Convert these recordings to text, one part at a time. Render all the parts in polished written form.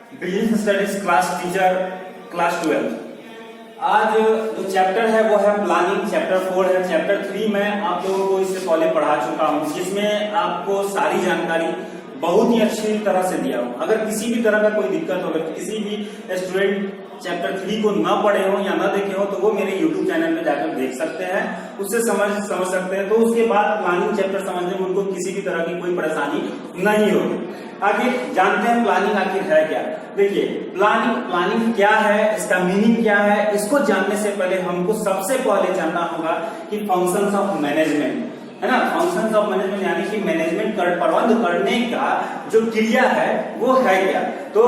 Business studies class teacher class 12। आज जो chapter है वो है प्लानिंग, चैप्टर 4 है। चैप्टर 3 में आप लोगों को इससे पहले पढ़ा चुका हूँ, जिसमें आपको सारी जानकारी बहुत ही अच्छी तरह से दिया हूँ। अगर किसी भी तरह का कोई दिक्कत हो, अगर किसी भी स्टूडेंट चैप्टर 3 को न पढ़े हो या न देखे हो तो वो मेरे YouTube चैनल पे जाकर देख सकते हैं, उससे समझ सकते हैं। तो उसके बाद प्लानिंग चैप्टर समझने में उनको किसी भी तरह की कोई परेशानी नहीं होगी। आगे जानते हैं प्लानिंग आखिर है क्या। देखिए प्लानिंग क्या है, इसका मीनिंग क्या है, इसको जानने से पहले हमको सबसे पहले जानना होगा कि फंक्शंस ऑफ मैनेजमेंट है ना। फंक्शंस ऑफ मैनेजमेंट यानी कि मैनेजमेंट प्रबंध करने का जो क्रिया है वो है क्या। तो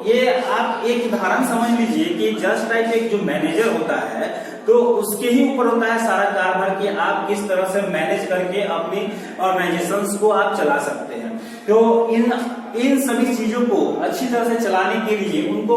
ये आप एक उदाहरण समझ लीजिए कि जस्ट लाइक एक जो मैनेजर होता है तो उसके ही ऊपर होता है सारा कारभार कि आप किस तरह से मैनेज करके अपनी ऑर्गेनाइजेशंस को आप चला सकते हैं। तो इन सभी चीजों को अच्छी तरह से चलाने के लिए उनको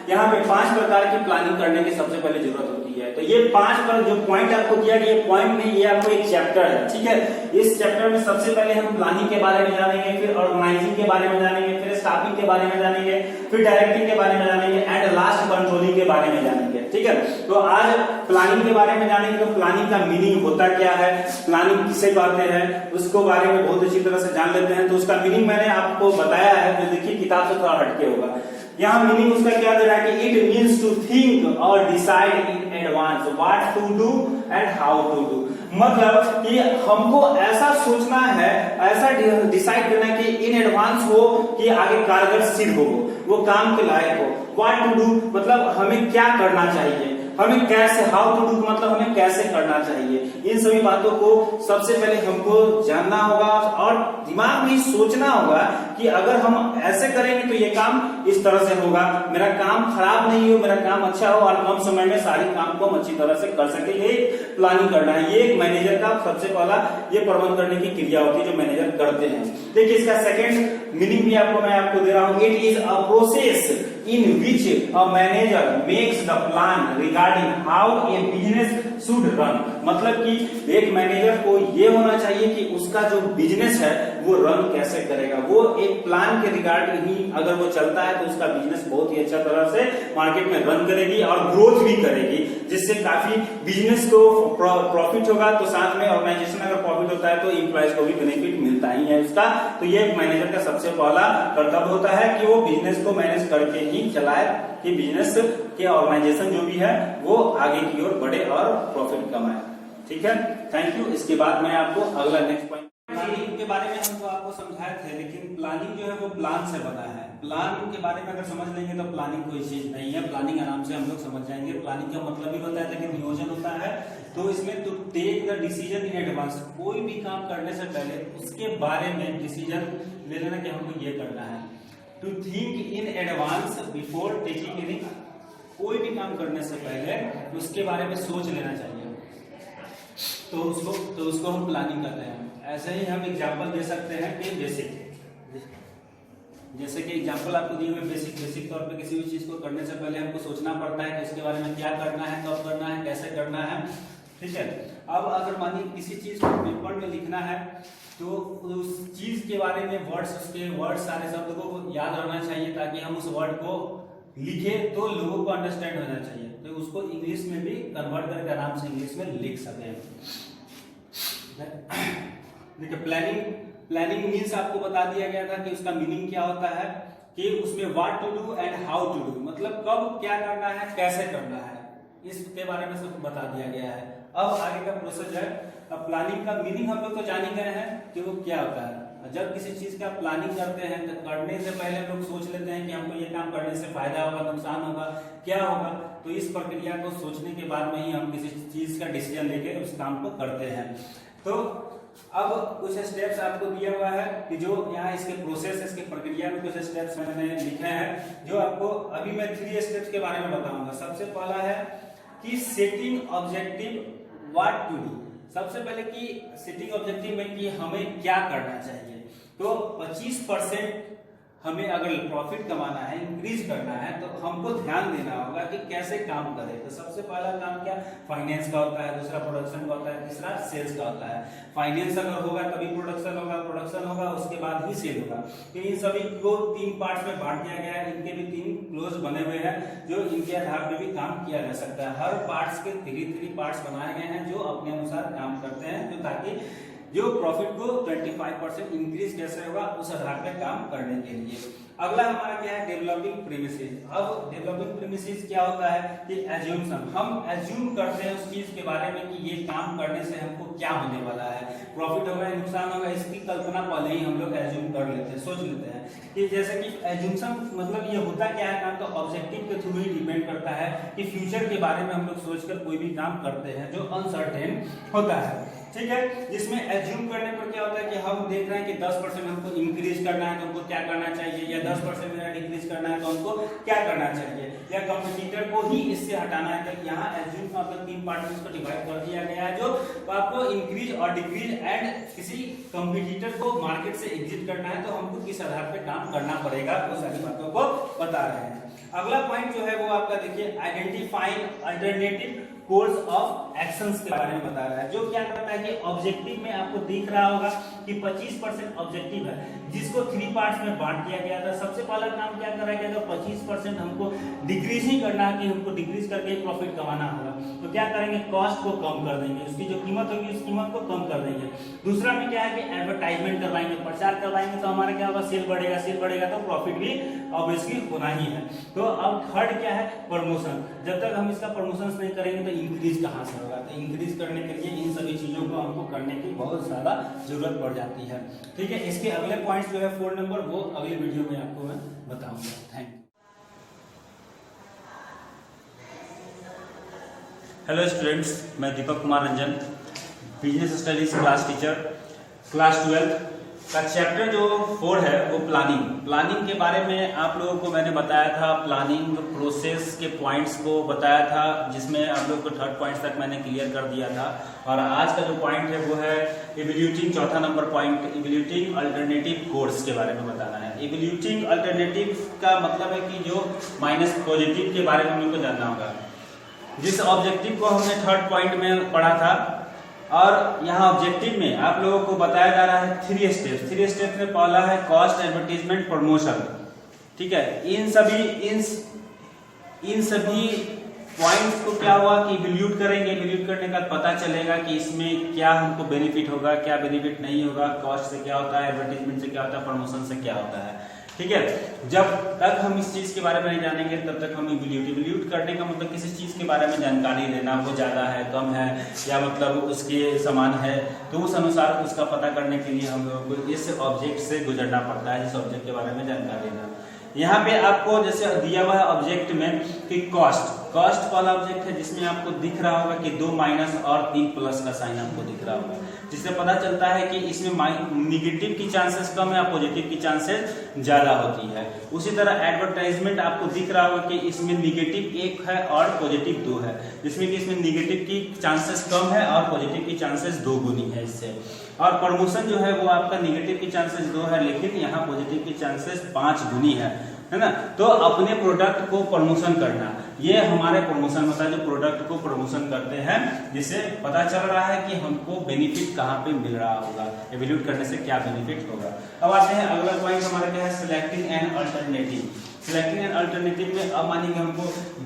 यहाँ पे 5 प्रकार की प्लानिंग करने की सबसे पहले जरूरत होती है। तो ये 5 पर जो पॉइंट आपको दिया गया, ये पॉइंट में ये आपको एक चैप्टर है, ठीक है। इस चैप्टर में सबसे पहले हम प्लानिंग के बारे में जानेंगे, फिर ऑर्गेनाइजिंग के बारे में जानेंगे, फिर स्टाफिंग के बारे में जानेंगे, फिर डायरेक्टिंग के बारे में जानेंगे एंड लास्ट कंट्रोलिंग के बारे में जानेंगे, ठीक है। तो आज प्लानिंग के बारे में जानेंगे। तो प्लानिंग का मीनिंग होता क्या है, प्लानिंग किसे कहते हैं, उसको बारे में बहुत अच्छी तरह से जान लेते हैं। तो उसका मीनिंग मैंने आपको बताया है, जो देखिए किताब से थोड़ा हटके होगा। यहाँ मीनिंग उसका क्या दे रहा है कि इट मीन्स टू थिंक और decide in advance what to do and how to do. मतलब कि हमको ऐसा सोचना है, ऐसा डिसाइड करना है कि इन एडवांस हो कि आगे कारगर सिद्ध हो, वो काम के लायक हो। व्हाट टू डू मतलब हमें क्या करना चाहिए, हमें कैसे, हाउ टू डू मतलब हमें कैसे करना चाहिए। इन सभी बातों को सबसे पहले हमको जानना होगा और दिमाग में सोचना होगा कि अगर हम ऐसे करेंगे तो ये काम इस तरह से होगा, मेरा काम खराब नहीं हो, मेरा काम अच्छा हो और कम समय में सारी काम को हम अच्छी तरह से कर सके। ये प्लानिंग करना है, ये एक मैनेजर का सबसे पहला ये प्रबंध करने की क्रिया होती है जो मैनेजर करते हैं। देखिए इसका सेकंड मीनिंग भी मैं आपको दे रहा हूं। It is a process in which a manager makes the plan regarding how a business should run। मतलब कि एक मैनेजर को ये होना चाहिए कि उसका जो बिजनेस है वो रन कैसे करेगा। वो एक प्लान के रिगार्डिंग ही अगर वो चलता है तो उसका बिजनेस बहुत ही अच्छा तरह से मार्केट में रन करेगी और ग्रोथ भी करेगी, जिससे काफी बिजनेस को प्रॉफिट होगा। तो साथ में ऑर्गेनाइजेशन अगर प्रॉफिट होता है तो एम्प्लॉयज को भी बेनिफिट मिलता ही है उसका। तो ये मैनेजर का सबसे पहला कर्तव्य होता है कि वो बिजनेस को मैनेज करके ही चलाए कि बिजनेस के ऑर्गेनाइजेशन जो भी है वो आगे की ओर बढ़े और प्रॉफिट कमाए, ठीक है। Thank you. इसके बाद मैं आपको अगला नेक्स्ट पॉइंट प्लानिंग के बारे में हमको आपको समझाए थे, लेकिन प्लानिंग जो है वो प्लान से बना है। प्लान के बारे में अगर समझ लेंगे तो प्लानिंग कोई चीज नहीं है, प्लानिंग आराम से हम लोग समझ जाएंगे। प्लानिंग का मतलब ही होता है लेकिन नियोजन होता है। तो इसमें to take the decision in advance, कोई भी काम करने से पहले उसके बारे में डिसीजन ले लेना कि हमको ये करना है। To think in advance before taking any, कोई भी काम करने से पहले उसके बारे में सोच लेना चाहिए। तो उसको हम प्लानिंग करते हैं। ऐसे ही हम एग्जांपल दे सकते हैं कि बेसिक, जैसे कि एग्जांपल आपको दिए हुए बेसिक तौर पे किसी भी चीज को करने से पहले हमको सोचना पड़ता है कि उसके बारे में क्या करना है, कब करना है, कैसे करना है, ठीक है। अब अगर मानिए किसी चीज को पेपर में लिखना है तो उस चीज के बारे में उसके वर्ड्स सारे शब्दों को याद रहना चाहिए ताकि हम उस वर्ड को लिखे तो लोगों को अंडरस्टैंड होना चाहिए। तो उसको इंग्लिश में भी कन्वर्ट करके आराम से इंग्लिश में लिख सकें। देखिए प्लानिंग मीन्स आपको बता दिया गया था कि उसका मीनिंग क्या होता है कि उसमें what to do and how to do, मतलब कब क्या करना है, कैसे करना है, इसके बारे में सब बता दिया गया है। अब आगे का प्रोसेस है। अब प्लानिंग का मीनिंग हम लोग तो जान ही गए हैं कि वो क्या होता है। जब किसी चीज का प्लानिंग करते हैं तो करने से पहले लोग सोच लेते हैं कि हमको ये काम करने से फायदा होगा, नुकसान होगा, क्या होगा। तो इस प्रक्रिया को सोचने के बाद में ही हम किसी चीज का डिसीजन लेके उस काम को करते हैं। तो अब कुछ स्टेप्स आपको दिया हुआ है कि जो यहाँ इसके प्रोसेस, इसके प्रक्रिया में कुछ स्टेप्स मैंने लिखे हैं जो आपको अभी मैं 3 स्टेप्स के बारे में बताऊंगा। सबसे पहला है कि setting objective what to do. सबसे पहले कि सेटिंग ऑब्जेक्टिव में कि हमें क्या करना चाहिए। तो 25% हमें अगर प्रॉफिट कमाना है, इंक्रीज करना है, तो हमको ध्यान देना होगा कि कैसे काम करें। तो सबसे पहला काम क्या, फाइनेंस का होता है, दूसरा प्रोडक्शन का होता है, तीसरा सेल्स का होता है। फाइनेंस अगर होगा तभी प्रोडक्शन होगा, प्रोडक्शन होगा उसके बाद ही सेल होगा। तो इन सभी को 3 पार्ट्स में बांट दिया गया है। इनके भी 3 क्लोज बने हुए हैं जो इनके आधार पे भी काम किया जा सकता है। हर पार्ट्स के 3 पार्ट्स बनाए गए हैं जो अपने अनुसार काम करते हैं, जो ताकि जो प्रॉफिट को 25% इंक्रीज कैसे होगा उस आधार पे काम करने के लिए। अगला हमारा क्या है, डेवलपिंग प्रीमिसेस। अब डेवलपिंग प्रीमिसेस क्या होता है कि एज्यूम्पशन, हम एज्यूम करते हैं उस चीज के बारे में कि ये काम करने से हमको क्या होने वाला है, प्रॉफिट होगा या नुकसान होगा, इसकी कल्पना पहले ही हम लोग एज्यूम कर लेते हैं, सोच लेते हैं कि जैसे कि एज्यूम्पशन मतलब ये होता क्या है काम, तो ऑब्जेक्टिव के थ्रू ही डिपेंड करता है कि फ्यूचर के बारे में हम लोग सोचकर कोई भी काम करते हैं जो अनसर्टेन होता है, ठीक है। जिसमें एज्यूम करने पर क्या होता है कि हम देख रहे हैं कि 10% हमको इंक्रीज करना है तो हमको क्या करना चाहिए, या 10% मेरा डिक्रीज करना है तो हमको क्या करना चाहिए, या कंपटीटर को ही इससे हटाना है। तो यहाँ एज्यूम का मतलब 3 पार्ट में इसको डिवाइड कर दिया गया है, जो आपको इंक्रीज और डिक्रीज एंड किसी कंपटीटर को मार्केट से एग्जिट करना है तो हमको किस आधार पे काम करना पड़ेगा, वो सारी बातों को बता रहे हैं। अगला पॉइंट जो है वो आपका देखिए, identifying alternative course of actions के बारे में बता रहा है, जो क्या करता है कि ऑब्जेक्टिव में आपको दिख रहा होगा कि 25% ऑब्जेक्टिव है जिसको 3 पार्ट्स में बांट दिया गया था। सबसे पहला काम क्या कर रहा है कि 25% हमको डिक्रीज ही करना है, कि हमको डिक्रीज करके प्रॉफिट कमाना होगा, तो क्या करेंगे, कॉस्ट को कम कर देंगे, उसकी जो कीमत होगी उस कीमत को कम कर देंगे। दूसरा में क्या है कि एडवर्टाइजमेंट करवाएंगे, प्रचार करवाएंगे, तो हमारा क्या होगा, सेल बढ़ेगा, सेल बढ़ेगा तो प्रॉफिट भी ऑब्वियसली होना ही है। तो अब थर्ड क्या है, प्रमोशन। जब तक हम इसका प्रमोशन नहीं करेंगे तो इंक्रीज कहां से होगा, तो इंक्रीज करने के लिए इन सभी चीजों को हमको करने की बहुत ज्यादा जरूरत पड़ जाती है, ठीक है। इसके अगले पॉइंट्स जो है 4 नंबर, वो अगले वीडियो में आपको मैं बताऊंगा। Thank you. हेलो स्टूडेंट्स, मैं Deepak Kumar Ranjan, business studies class teacher, class 12 का चैप्टर जो 4 है वो प्लानिंग के बारे में आप लोगों को मैंने बताया था। प्लानिंग प्रोसेस के पॉइंट्स को बताया था, जिसमें आप लोगों को 3rd पॉइंट तक मैंने क्लियर कर दिया था। और आज का जो पॉइंट है वो है इवैल्यूएटिंग, 4था number point, evaluating alternative course के बारे में बताना है। इवैल्यूएटिंग अल्टरनेटिव का मतलब है कि जो माइनस पॉजिटिव के बारे में हम लोग को जानना होगा। जिस ऑब्जेक्टिव को हमने 3rd पॉइंट में पढ़ा था, और यहाँ ऑब्जेक्टिव में आप लोगों को बताया जा रहा है 3 स्टेप्स। 3 स्टेप्स में पहला है कॉस्ट, एडवर्टीजमेंट, प्रमोशन, ठीक है। इन सभी पॉइंट्स को क्या हुआ कि इवैल्यूएट करेंगे। इवैल्यूएट करने का पता चलेगा कि इसमें क्या हमको बेनिफिट होगा, क्या बेनिफिट नहीं होगा, कॉस्ट से क्या होता है, एडवर्टीजमेंट से क्या होता है, प्रमोशन से क्या होता है, ठीक है। जब तक हम इस चीज के बारे में नहीं जानेंगे तब तक हम इवैल्यूएट करने का मतलब किसी चीज के बारे में जानकारी लेना, वो ज्यादा है, कम है, या मतलब उसके समान है, तो उस अनुसार उसका पता करने के लिए हम लोगों को इस ऑब्जेक्ट से गुजरना पड़ता है, जिस ऑब्जेक्ट के बारे में जानकारी लेना। यहाँ पे आपको जैसे दिया हुआ है ऑब्जेक्ट में कि कॉस्ट वाला ऑब्जेक्ट है, जिसमें आपको दिख रहा होगा कि 2 माइनस और 3 प्लस का साइन आपको दिख रहा होगा, जिससे पता चलता है कि इसमें निगेटिव की चांसेस कम है और पॉजिटिव की चांसेस ज्यादा होती है। उसी तरह एडवर्टाइजमेंट आपको दिख रहा होगा कि इसमें निगेटिव 1 है और पॉजिटिव 2 है, जिसमें कि इसमें निगेटिव की चांसेस कम है और पॉजिटिव की चांसेस 2 गुनी है इससे। और प्रमोशन जो है वो आपका निगेटिव की चांसेस 2 है, लेकिन यहाँ पॉजिटिव की चांसेस 5 गुनी है ना। तो अपने प्रोडक्ट को प्रमोशन करना, ये हमारे प्रमोशन होता है, जो प्रोडक्ट को प्रमोशन करते हैं, जिससे पता चल रहा है कि हमको बेनिफिट कहाँ पे मिल रहा होगा, इवैल्यूएट करने से क्या बेनिफिट होगा। अब आते हैं अगला पॉइंट हमारा क्या है, selecting an alternative. Selecting an alternative में अब मानिए हमको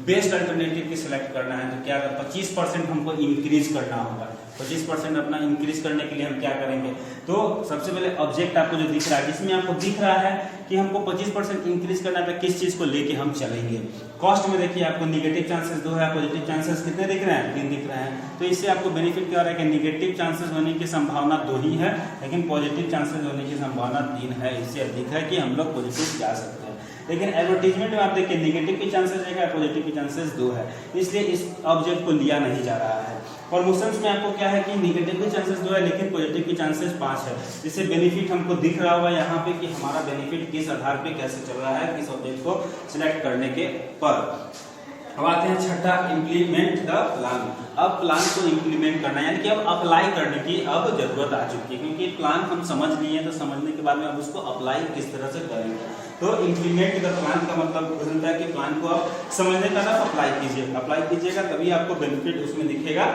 बेस्ट अल्टरनेटिव की सिलेक्ट करना है, तो क्या 25% हमको इंक्रीज करना होगा। 25% अपना इंक्रीज करने के लिए हम क्या करेंगे, तो सबसे पहले ऑब्जेक्ट आपको जो दिख रहा है, जिसमें आपको दिख रहा है कि हमको 25% इंक्रीज करना है, किस चीज को लेके हम चलेंगे। कॉस्ट में देखिए आपको निगेटिव चांसेस 2 है, पॉजिटिव चांसेस कितने दिख रहे हैं, 3 दिख रहे हैं। तो इससे आपको बेनिफिट क्या हो रहा है कि निगेटिव चांसेस होने की संभावना 2 ही है, लेकिन पॉजिटिव चांसेस होने की संभावना 3 है। इससे अधिक है कि हम लोग पॉजिटिव जा सकते हैं। लेकिन एडवर्टीजमेंट में आप देखिए निगेटिव की चांसेस है, पॉजिटिव की चांसेस 2 है, इसलिए इस ऑब्जेक्ट को लिया नहीं जा रहा है। प्रमोशंस में आपको क्या है कि निगेटिव की चांसेस 2 है, लेकिन पॉजिटिव की चांसेस 5 है। इससे बेनिफिट हमको दिख रहा होगा यहाँ पे कि हमारा बेनिफिट किस आधार पे कैसे चल रहा है, किस ऑब्जेक्ट को सिलेक्ट करने के पर। अब आते हैं छठा, इम्प्लीमेंट द प्लान। अब प्लान को इम्प्लीमेंट करना, यानी कि अब अप्लाई करने की अब जरूरत आ चुकी है, क्योंकि प्लान हम समझ लिए हैं, तो समझने के बाद में अब उसको अप्लाई किस तरह से करेंगे। तो इम्प्लीमेंट द प्लान का मतलब होता है कि प्लान को आप समझने का ना अप्लाई कीजिएगा, तभी आपको बेनिफिट उसमें दिखेगा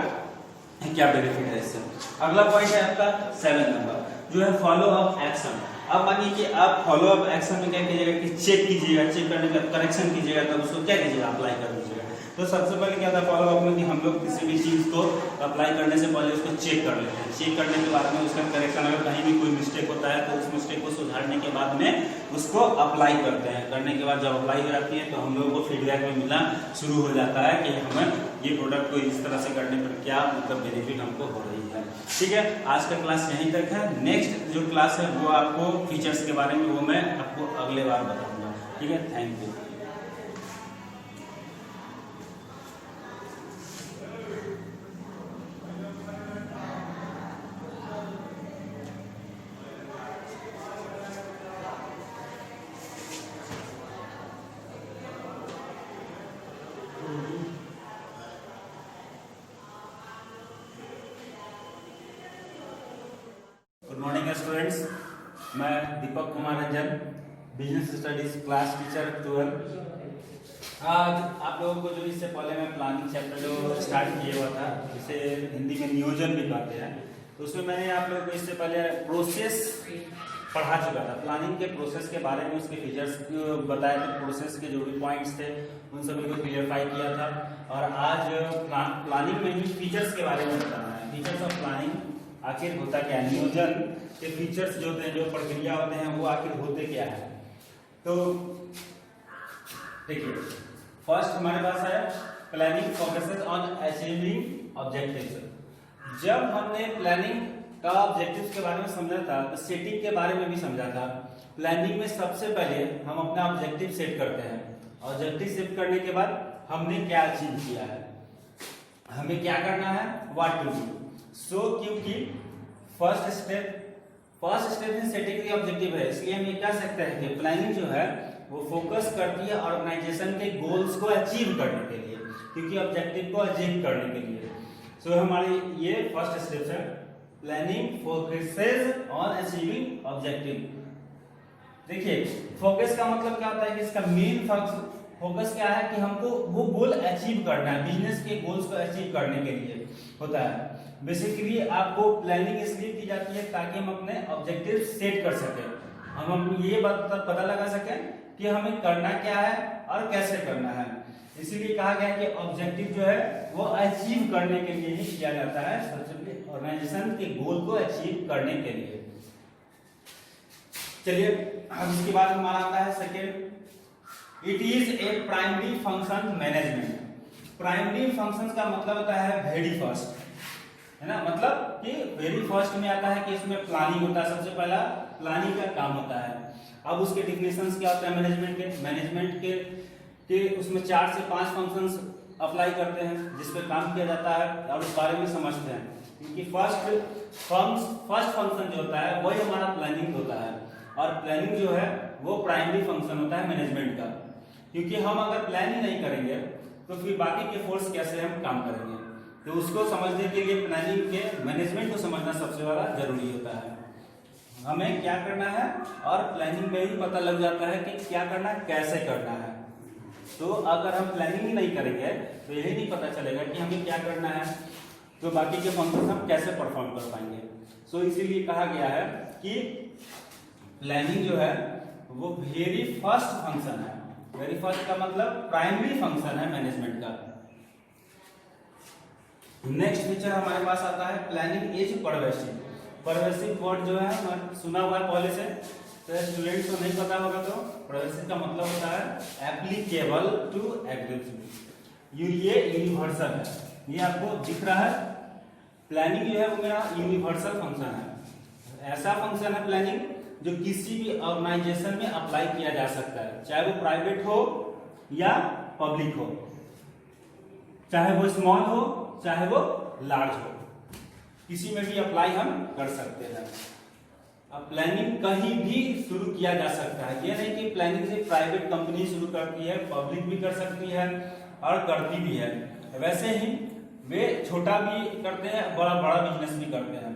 क्या बेनिफिट है इससे। अगला पॉइंट है आपका 7 नंबर जो है फॉलो अप एक्शन। अब मानिए कि आप फॉलो अप एक्शन में क्या कीजिएगा कि चेक करने का करेक्शन कीजिएगा, तब उसको क्या कीजिएगा अप्लाई कर दीजिएगा। तो सबसे पहले क्या था फॉलो अप में कि हम लोग किसी भी चीज को अप्लाई करने से पहले उसको चेक कर लेते हैं। चेक करने के बाद में उसका करेक्शन, अगर कहीं भी कोई मिस्टेक होता है तो उस मिस्टेक को सुधारने के बाद में उसको अप्लाई करते हैं। करने के बाद जब अप्लाई हो जाती है तो हम लोगों को फीडबैक में मिलना शुरू हो जाता है कि हमें ये प्रोडक्ट को इस तरह से करने पर क्या मतलब बेनिफिट हमको हो रही है। ठीक है, आज का क्लास यहीं तक है। नेक्स्ट जो क्लास है वो आपको फीचर्स के बारे में वो मैं आपको अगले बार बताऊंगा। ठीक है, thank you. Good morning students, मैं Deepak Kumar Ranjan, business studies class teacher 12। आज आप लोगों को जो इससे पहले मैं प्लानिंग चैप्टर जो स्टार्ट किया हुआ था, जिसे हिंदी में नियोजन भी कहते हैं, तो उसमें मैंने आप लोगों को इससे पहले प्रोसेस पढ़ा चुका था। प्लानिंग के प्रोसेस के बारे में उसके फीचर्स बताए थे, प्रोसेस के जो भी पॉइंट्स थे उन सभी को क्लियरफाई किया था। और आज प्लानिंग में ही फीचर्स के बारे में बताना है। फीचर्स ऑफ प्लानिंग आखिर होता क्या है, नियोजन के फीचर्स जो होते हैं, जो प्रक्रिया होते हैं वो आखिर होते क्या है। तो देखिए, फर्स्ट हमारे पास है planning focuses on achieving objectives. जब हमने प्लानिंग का ऑब्जेक्टिव्स के बारे में समझा था तो सेटिंग के बारे में भी समझा था। प्लानिंग में सबसे पहले हम अपना ऑब्जेक्टिव सेट करते हैं। ऑब्जेक्टिव सेट करने के बाद हमने क्या अचीव किया है, हमें क्या करना है, व्हाट टू डू। सो क्योंकि first step in setting the objective है, इसलिए हम ये कह सकते हैं कि प्लानिंग जो है वो फोकस करती है ऑर्गेनाइजेशन के गोल्स को अचीव करने के लिए, क्योंकि ऑब्जेक्टिव को अचीव करने के लिए। सो हमारी ये फर्स्ट स्टेप है, planning focuses on achieving objective. देखिए, फोकस का मतलब क्या होता है कि इसका मेन फोकस क्या है कि हमको वो गोल अचीव करना है, बिजनेस के गोल्स को अचीव करने के लिए होता है। बेसिकली आपको प्लानिंग इसलिए की जाती है ताकि हम अपने ऑब्जेक्टिव सेट कर सकें, हम ये पता लगा सकें कि हमें करना क्या है और कैसे करना है। इसीलिए कहा गया कि ऑब्जेक्टिव जो है वो अचीव करने के लिए ही किया जाता है, सबसे पहले ऑर्गेनाइजेशन के गोल को अचीव करने के लिए। चलिए, अब इसके बाद हमारा आता है second, it is a primary function management. Primary function का मतलब होता है वेरी फर्स्ट, है ना, मतलब कि वेरी फर्स्ट में आता है कि इसमें प्लानिंग होता है। सबसे पहला प्लानिंग का काम होता है। अब उसके डिफिनेशंस क्या होता है मैनेजमेंट के उसमें 4 से 5 फंक्शंस अप्लाई करते हैं जिस पे काम किया जाता है और उस बारे में समझते हैं। क्योंकि फर्स्ट फंक्शन जो होता है वही हमारा प्लानिंग होता है, और प्लानिंग जो है वो प्राइमरी फंक्शन होता है मैनेजमेंट का। क्योंकि हम अगर प्लान ही नहीं करेंगे तो फिर बाकी के फोर्स कैसे हम काम करेंगे, तो उसको समझने के लिए प्लानिंग के मैनेजमेंट को समझना सबसे बड़ा जरूरी होता है। हमें क्या करना है और प्लानिंग में ही पता लग जाता है कि क्या करना है, कैसे करना है। तो अगर हम प्लानिंग ही नहीं करेंगे तो यही नहीं पता चलेगा कि हमें क्या करना है, तो बाकी के फंक्शन हम कैसे परफॉर्म कर पाएंगे। सो इसीलिए कहा गया है कि प्लानिंग जो है वो वेरी फर्स्ट फंक्शन है। वेरी फर्स्ट का मतलब प्राइमरी फंक्शन है मैनेजमेंट का। नेक्स्ट फीचर हमारे पास आता है planning is pervasive. Pervasive word जो है सुना हुआ है पहले से, तो स्टूडेंट्स को नहीं पता होगा तो परवेसिव का मतलब होता है एप्लीकेबल टू एवरीथिंग। ये यूनिवर्सल है, ये आपको दिख रहा है। प्लानिंग जो है वो मेरा यूनिवर्सल फंक्शन है। ऐसा फंक्शन है प्लानिंग जो किसी भी ऑर्गेनाइजेशन में अप्लाई किया जा सकता है, चाहे वो प्राइवेट हो या पब्लिक हो, चाहे वो स्मॉल हो चाहे वो लार्ज हो, किसी में भी अप्लाई हम कर सकते हैं। अब प्लानिंग कहीं भी शुरू किया जा सकता है, ये नहीं कि प्लानिंग से प्राइवेट कंपनी शुरू करती है, पब्लिक भी कर सकती है और करती भी है। वैसे ही वे छोटा भी करते हैं, बड़ा बिजनेस भी करते हैं।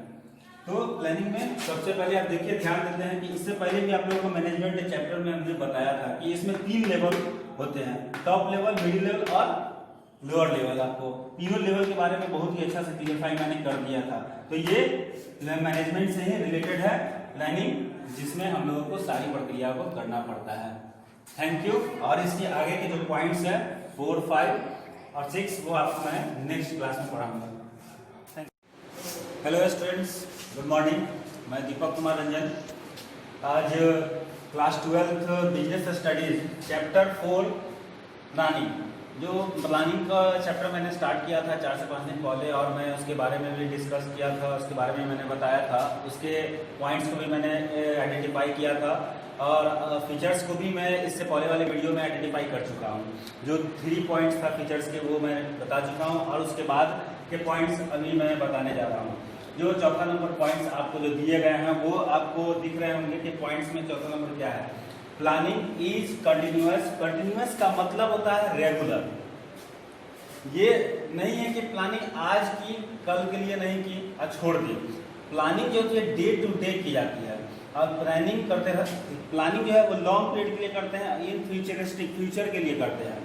तो प्लानिंग में सबसे पहले आप देखिए, ध्यान देते हैं कि इससे पहले भी आप लोगों को मैनेजमेंट चैप्टर में हमने बताया था कि इसमें 3 लेवल होते हैं, टॉप लेवल, मिडिल लेवल और लोअर लेवल। आपको तीनों लेवल के बारे में बहुत ही अच्छा से क्लियरफाई मैंने कर दिया था। तो ये मैनेजमेंट से ही रिलेटेड है प्लानिंग, जिसमें हम लोगों को सारी प्रक्रिया को करना पड़ता है। Thank you. और इसके आगे के जो पॉइंट्स हैं 4, 5 और 6 वो आपको मैं नेक्स्ट क्लास में पढ़ाऊंगा। Hello students, good morning. मैं दीपक कुमार रंजन। आज class 12th business studies chapter 4 planning, जो प्लानिंग का चैप्टर मैंने स्टार्ट किया था 4 से 5 दिन पहले, और मैं उसके बारे में भी डिस्कस किया था, उसके बारे में मैंने बताया था, उसके पॉइंट्स को भी मैंने आइडेंटिफाई किया था, और फीचर्स को भी मैं इससे पहले वाले वीडियो में आइडेंटिफाई कर चुका हूँ। जो 3 पॉइंट्स था फीचर्स के वो मैं बता चुका हूँ, और उसके बाद के पॉइंट्स अभी मैं बताने जा रहा हूँ। जो चौथा नंबर पॉइंट्स आपको जो दिए गए हैं वो आपको दिख रहे होंगे कि पॉइंट्स में चौथा नंबर क्या है। Planning is continuous. कंटिन्यूअस का मतलब होता है रेगुलर। ये नहीं है कि प्लानिंग आज की कल के लिए नहीं की और छोड़ दी। प्लानिंग जो होती है डे टू डे की जाती है, और प्लानिंग करते हैं, प्लानिंग जो है वो लॉन्ग पीरियड के लिए करते हैं, इन फ्यूचरिस्टिक फ्यूचर के लिए करते हैं।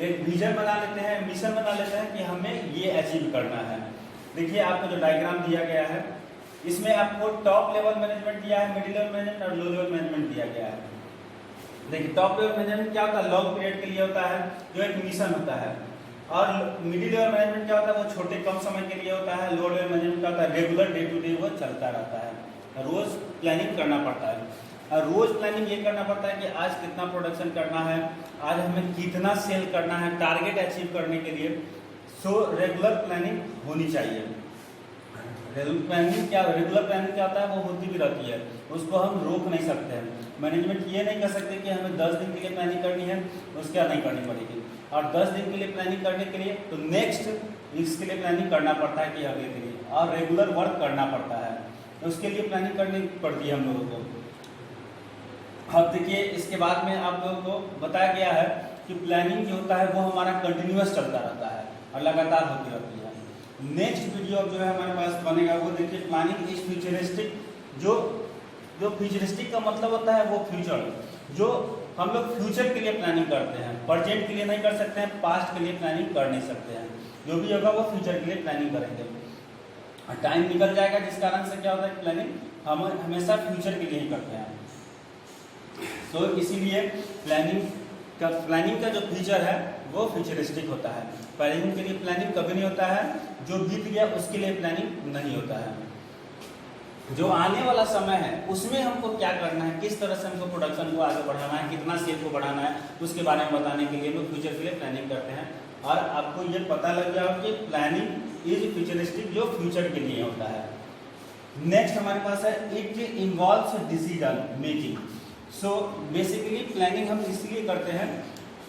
एक विजन बना लेते हैं, मिशन बना लेते हैं कि हमें ये अचीव करना है। देखिए आपको जो डायग्राम दिया गया है इसमें आपको टॉप लेवल मैनेजमेंट दिया है, मिडिल लेवल मैनेजमेंट और लो लेवल मैनेजमेंट दिया गया है। देखिए टॉप लेवल मैनेजमेंट क्या होता है, लॉन्ग पीरियड के लिए होता है, जो एक मिशन होता है। और मिडिल लेवल मैनेजमेंट क्या होता है, वो छोटे कम समय के लिए होता है। लोअर लेवल मैनेजमेंट क्या होता है, रेगुलर डे टू डे वो चलता रहता है, रोज प्लानिंग करना पड़ता है। और रोज प्लानिंग ये करना पड़ता है कि आज कितना प्रोडक्शन करना है, आज हमें कितना सेल करना है टारगेट अचीव करने के लिए। सो रेगुलर प्लानिंग होनी चाहिए। रेगुलर प्लानिंग क्या होता है, वो होती भी रहती है, उसको हम रोक नहीं सकते हैं। मैनेजमेंट ये नहीं कर सकते कि हमें 10 दिन के लिए प्लानिंग करनी है, उसके बाद नहीं करनी पड़ेगी, और 10 दिन के लिए प्लानिंग करने के लिए तो नेक्स्ट इसके लिए प्लानिंग करना पड़ता है कि अगले के लिए, और रेगुलर वर्क करना पड़ता है, तो उसके लिए प्लानिंग करनी पड़ती है हम लोगों को। अब देखिए इसके बाद में आप लोगों को बताया गया है कि प्लानिंग जो होता है वो हमारा कंटिन्यूअस चलता रहता है और लगातार होती रहती है। नेक्स्ट वीडियो जो है हमारे पास बनेगा वो देखिए प्लानिंग इज फ्यूचरिस्टिक। जो फ्यूचरिस्टिक का मतलब होता है वो फ्यूचर, जो हम लोग फ्यूचर के लिए प्लानिंग करते हैं, प्रेजेंट के लिए नहीं कर सकते हैं, पास्ट के लिए प्लानिंग कर नहीं सकते हैं। जो भी होगा वो फ्यूचर के लिए प्लानिंग करेंगे। टाइम निकल जाएगा जिस कारण से क्या होता है, प्लानिंग हम हमेशा फ्यूचर के लिए ही करते हैं। तो इसीलिए प्लानिंग का जो फ्यूचर है वो फ्यूचरिस्टिक होता है। प्लानिंग के लिए प्लानिंग कभी नहीं होता है, जो बीत गया उसके लिए प्लानिंग नहीं होता है। जो आने वाला समय है उसमें हमको क्या करना है, किस तरह से हमको प्रोडक्शन को आगे बढ़ाना है, कितना सेल को बढ़ाना है, उसके बारे में बताने के लिए हम लोग फ्यूचर के लिए प्लानिंग करते हैं। और आपको ये पता लग गया हो कि प्लानिंग इज फ्यूचरिस्टिक, जो फ्यूचर के लिए होता है। नेक्स्ट हमारे पास है it involves decision making. So basically planning हम इसलिए करते हैं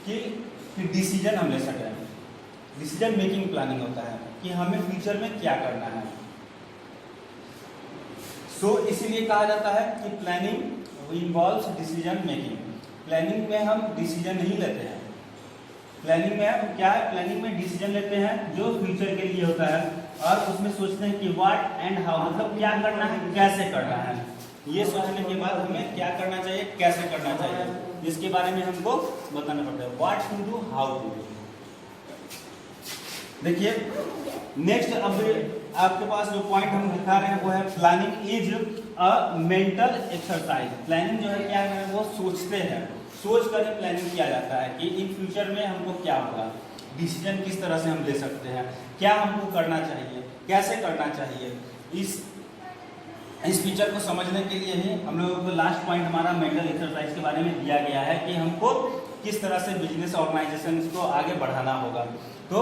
कि डिसीजन हम ले सकें। डिसीजन मेकिंग प्लानिंग होता है कि हमें फ्यूचर में क्या करना है। सो इसीलिए कहा जाता है कि planning involves decision making. Planning में हम डिसीजन नहीं लेते हैं, प्लानिंग में हम क्या है, प्लानिंग में डिसीजन लेते हैं जो फ्यूचर के लिए होता है, और उसमें सोचते हैं कि व्हाट एंड हाउ, मतलब क्या करना है, कैसे करना है। ये सोचने के बाद हमें क्या करना चाहिए, कैसे करना चाहिए, जिसके बारे में हमको बताना पड़ता है, what to do, how to do. देखिए नेक्स्ट अब आपके पास जो पॉइंट हम दिखा रहे हैं वो है planning is a mental exercise. Planning जो है क्या है, वो सोचते हैं, सोच कर ही प्लानिंग किया जाता है कि इन फ्यूचर में हमको क्या होगा, डिसीजन किस तरह से हम ले सकते हैं, क्या हमको करना चाहिए, कैसे करना चाहिए। इस फीचर को समझने के लिए ही हम लोगों को लास्ट पॉइंट हमारा मेंटल एक्सरसाइज के बारे में दिया गया है कि हमको किस तरह से बिजनेस ऑर्गेनाइजेशन को आगे बढ़ाना होगा। तो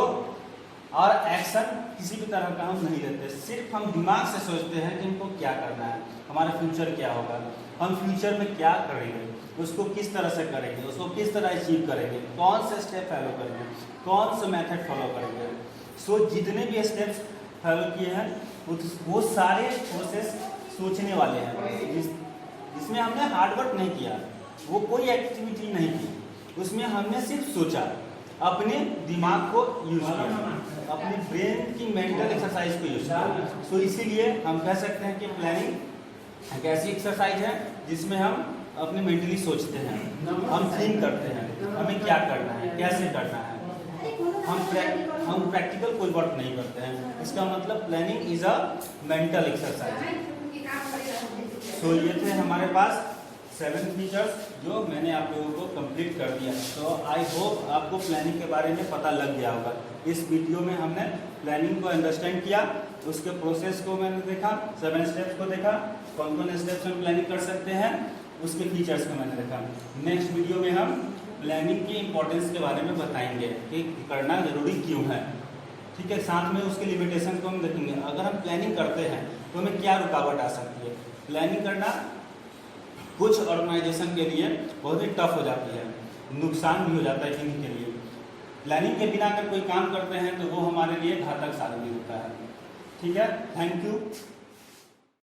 और एक्शन किसी भी तरह का हम नहीं लेते, सिर्फ हम दिमाग से सोचते हैं कि हमको क्या करना है, हमारा फ्यूचर क्या होगा, हम फ्यूचर में क्या करेंगे, उसको किस तरह से करेंगे, उसको किस तरह अचीव करेंगे, कौन से स्टेप फॉलो करेंगे, कौन सा मेथड फॉलो करेंगे। सो जितने भी स्टेप्स फॉलो किए हैं वो सारे प्रोसेस सोचने वाले हैं, जिसमें हमने हार्डवर्क नहीं किया, वो कोई एक्टिविटी नहीं की, उसमें हमने सिर्फ सोचा। अपने दिमाग को यूज किया, अपने ब्रेन की मेंटल एक्सरसाइज को यूज किया। तो इसीलिए हम कह सकते हैं कि प्लानिंग एक ऐसी एक्सरसाइज है जिसमें हम अपने मेंटली सोचते हैं, हम थिंक करते हैं हमें क्या करना है, कैसे करना है। हम प्रैक्टिकल कोई वर्क नहीं करते हैं। इसका मतलब planning is a mental exercise. तो ये थे हमारे पास 7 फीचर्स जो मैंने आप लोगों को कंप्लीट कर दिया। तो आई होप आपको प्लानिंग के बारे में पता लग गया होगा। इस वीडियो में हमने प्लानिंग को अंडरस्टैंड किया, उसके प्रोसेस को मैंने देखा, 7 स्टेप्स को देखा, कौन कौन स्टेप्स में प्लानिंग कर सकते हैं, उसके फीचर्स को मैंने देखा। नेक्स्ट वीडियो में हम प्लानिंग की इंपॉर्टेंस के बारे में बताएंगे कि करना जरूरी क्यों है। ठीक है, साथ में उसके लिमिटेशन को हम देखेंगे। अगर हम प्लानिंग करते हैं तो हमें क्या रुकावट आ सकती है। प्लानिंग करना कुछ ऑर्गेनाइजेशन के लिए बहुत ही टफ हो जाती है, नुकसान भी हो जाता है किन्हीं के लिए। प्लानिंग के बिना अगर कोई काम करते हैं तो वो हमारे लिए घातक साबित होता है। ठीक है, थैंक यू।